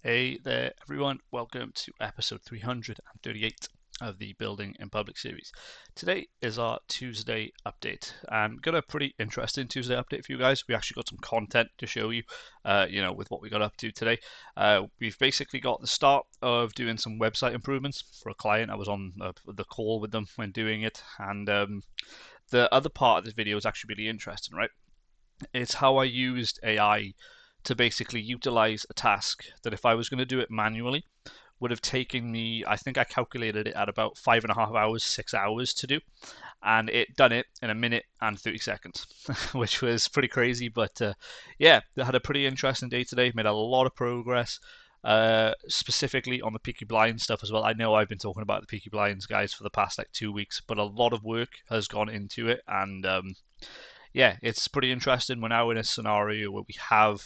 Hey there, everyone. Welcome to episode 338 of the Building in Public series. Today is our Tuesday update. Got a pretty interesting Tuesday update for you guys. We actually got some content to show you, with what we got up to today. We've basically got the start of doing some website improvements for a client. I was on the call with them when doing it, and the other part of this video is actually really interesting, right? It's how I used AI to basically utilize a task that if I was going to do it manually would have taken me, I think I calculated it at about 5.5 hours, 6 hours to do, and it done it in a minute and 30 seconds, which was pretty crazy. But yeah, I had a pretty interesting day today, made a lot of progress. Specifically on the Peaky Blinds stuff as well. I know I've been talking about the Peaky Blinds guys for the past like 2 weeks, but a lot of work has gone into it, and yeah, it's pretty interesting. We're now in a scenario where we have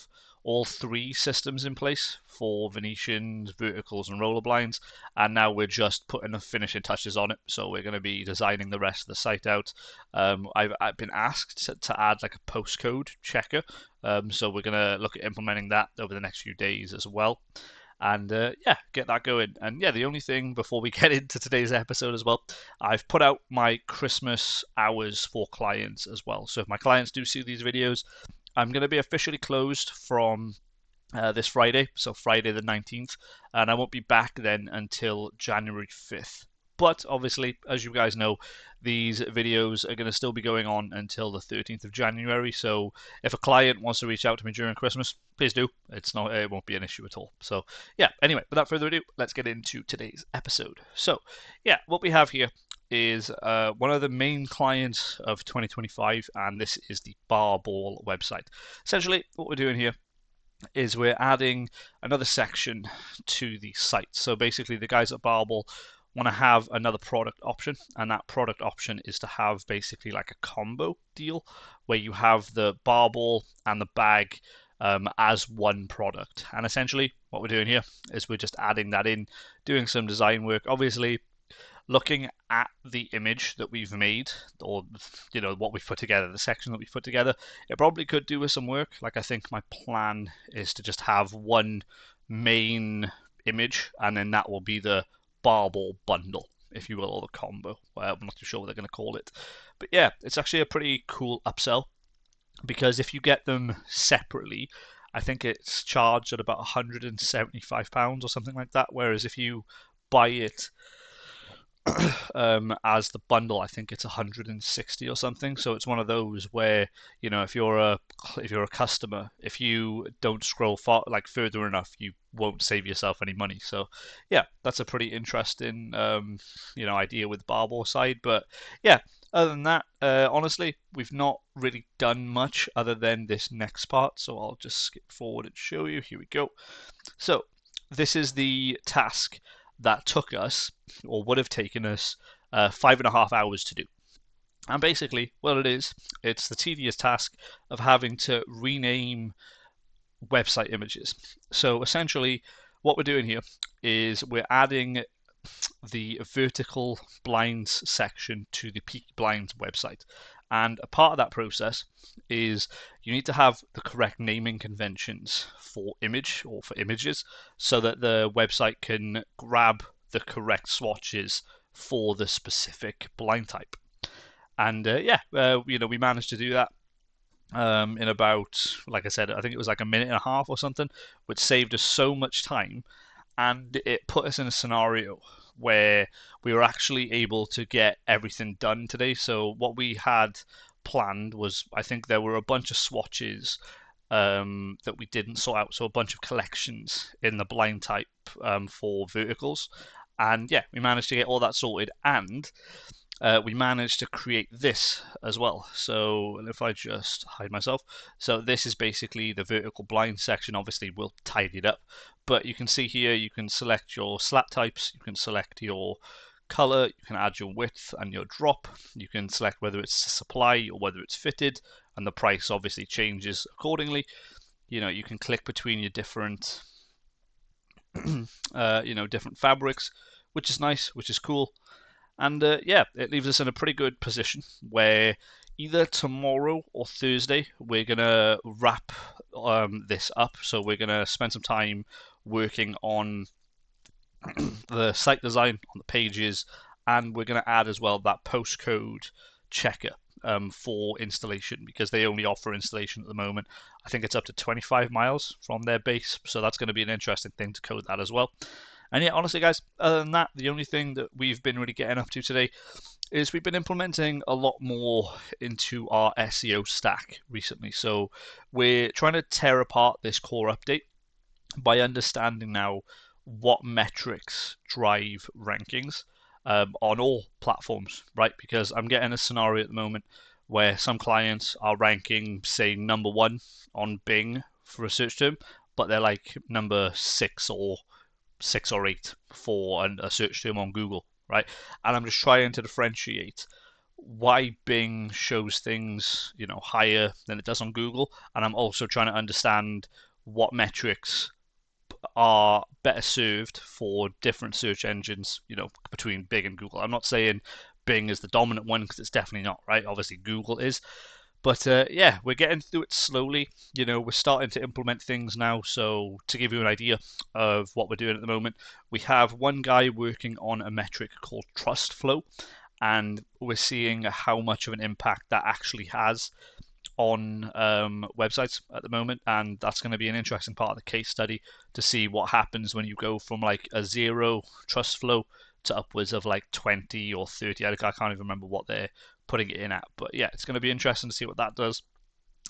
all three systems in place for Venetians, verticals, and roller blinds, and now we're just putting the finishing touches on it. So we're going to be designing the rest of the site out. I've been asked to add like a postcode checker, so we're going to look at implementing that over the next few days as well. And yeah, get that going. And yeah, the only thing before we get into today's episode as well, I've put out my Christmas hours for clients as well. So if my clients do see these videos, I'm going to be officially closed from this Friday, so Friday the 19th, and I won't be back then until January 5th. But obviously, as you guys know, these videos are going to still be going on until the 13th of January. So if a client wants to reach out to me during Christmas, please do. It won't be an issue at all. So yeah, anyway, without further ado, let's get into today's episode. So yeah, what we have here is one of the main clients of 2025, and this is the Barball website. Essentially, what we're doing here is we're adding another section to the site. So basically, the guys at Barball want to have another product option, and that product option is to have basically like a combo deal where you have the Barball and the bag as one product. And essentially, what we're doing here is we're just adding that in, doing some design work. Obviously, looking at the image that we've made, or what we've put together, the section that we've put together, it probably could do with some work. Like, I think my plan is to just have one main image, and then that will be the Barball bundle, if you will, or the combo. Well, I'm not too sure what they're going to call it, but yeah, it's actually a pretty cool upsell, because if you get them separately, I think it's charged at about £175 or something like that, whereas if you buy it as the bundle, I think it's 160 or something. So it's one of those where, if you're a customer, if you don't scroll further enough, you won't save yourself any money. So yeah, that's a pretty interesting idea with Barball side. But yeah, other than that, honestly, we've not really done much other than this next part. So I'll just skip forward and show you. Here we go. So this is the task that took us, or would have taken us, 5.5 hours to do. And basically, what it is, it's the tedious task of having to rename website images. So essentially, what we're doing here is we're adding the vertical blinds section to the Peaky Blinds website. And a part of that process is you need to have the correct naming conventions for image or for images so that the website can grab the correct swatches for the specific blind type. And we managed to do that in about, like I said, I think it was like a minute and a half or something, which saved us so much time, and it put us in a scenario where we were actually able to get everything done today. So what we had planned was, I think there were a bunch of swatches that we didn't sort out, so a bunch of collections in the blind type for verticals, and yeah, we managed to get all that sorted, and we managed to create this as well. So if I just hide myself, so this is basically the vertical blind section. Obviously, we'll tidy it up, but you can see here, you can select your slat types, you can select your color, you can add your width and your drop, you can select whether it's supply or whether it's fitted, and the price obviously changes accordingly. You can click between your different different fabrics, which is nice, which is cool. And yeah, it leaves us in a pretty good position where either tomorrow or Thursday we're going to wrap this up. So we're going to spend some time working on the site design on the pages, and we're going to add as well that postcode checker for installation, because they only offer installation at the moment. I think it's up to 25 miles from their base, so that's going to be an interesting thing to code that as well. And yeah, honestly, guys, other than that, the only thing that we've been really getting up to today is we've been implementing a lot more into our SEO stack recently. So we're trying to tear apart this core update by understanding now what metrics drive rankings on all platforms, right? Because I'm getting a scenario at the moment where some clients are ranking, say, number one on Bing for a search term, but they're like number six or eight for a search term on Google, right? And I'm just trying to differentiate why Bing shows things, higher than it does on Google, and I'm also trying to understand what metrics are better served for different search engines, between Bing and Google. I'm not saying Bing is the dominant one, because it's definitely not, right? Obviously, Google is. But yeah, we're getting through it slowly. We're starting to implement things now. So to give you an idea of what we're doing at the moment, we have one guy working on a metric called trust flow, and we're seeing how much of an impact that actually has on websites at the moment, and that's going to be an interesting part of the case study to see what happens when you go from like a 0 trust flow to upwards of like 20 or 30. I can't even remember what they're putting it in at, but yeah, it's going to be interesting to see what that does.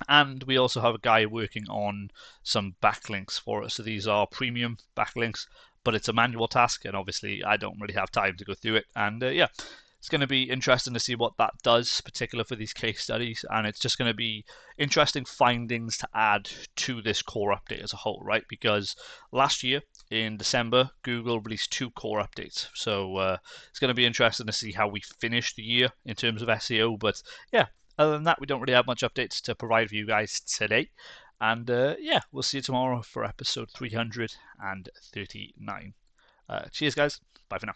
And we also have a guy working on some backlinks for us. So these are premium backlinks, but it's a manual task, and obviously I don't really have time to go through it. And yeah, it's going to be interesting to see what that does, particular for these case studies, and it's just going to be interesting findings to add to this core update as a whole, right? Because last year in December, Google released 2 core updates, so it's going to be interesting to see how we finish the year in terms of SEO. But yeah, other than that, we don't really have much updates to provide for you guys today. And yeah, we'll see you tomorrow for episode 339. Cheers, guys. Bye for now.